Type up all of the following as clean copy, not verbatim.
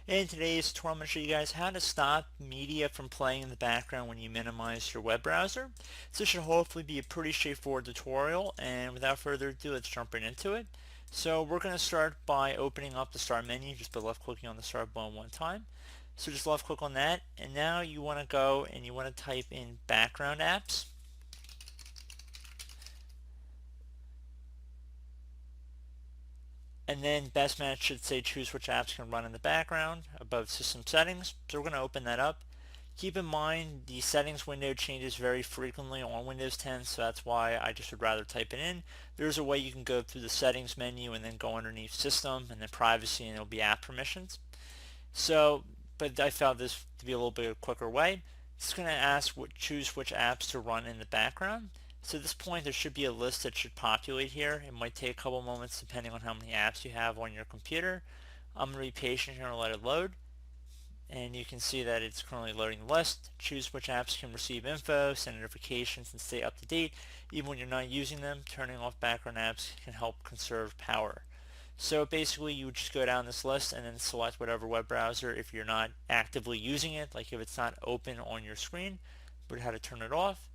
In today's tutorial, I'm going to show you guys how to stop media from playing in the background when you minimize your web browser. So this should hopefully be a pretty straightforward tutorial, and without further ado, let's jump right into it. So we're going to start by opening up the start menu just by left clicking on the start button one time. So just left click on that, and now you want to go and you want to type in background apps. And then best match should say choose which apps can run in the background above system settings. So we're going to open that up. Keep in mind the settings window changes very frequently on Windows 10, so that's why I just would rather type it in. There's a way you can go through the settings menu and then go underneath system and then privacy, and it'll be app permissions. So, but I found this to be a little bit of a quicker way. It's going to ask choose which apps to run in the background. So at this point there should be a list that should populate here. It might take a couple moments depending on how many apps you have on your computer. I'm going to be patient here and let it load. And you can see that it's currently loading the list. Choose which apps can receive info, send notifications, and stay up to date. Even when you're not using them, turning off background apps can help conserve power. So basically you would just go down this list and then select whatever web browser if you're not actively using it, like if it's not open on your screen, but how to turn it off.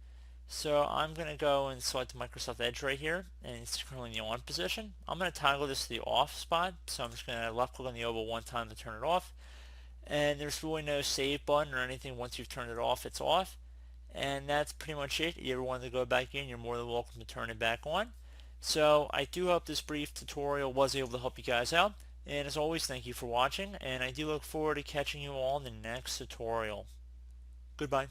So I'm going to go and select Microsoft Edge right here, and it's currently in the on position. I'm going to toggle this to the off spot, so I'm just going to left click on the oval one time to turn it off. And there's really no save button or anything. Once you've turned it off, it's off. And that's pretty much it. If you ever want to go back in, you're more than welcome to turn it back on. So I do hope this brief tutorial was able to help you guys out. And as always, thank you for watching, and I do look forward to catching you all in the next tutorial. Goodbye.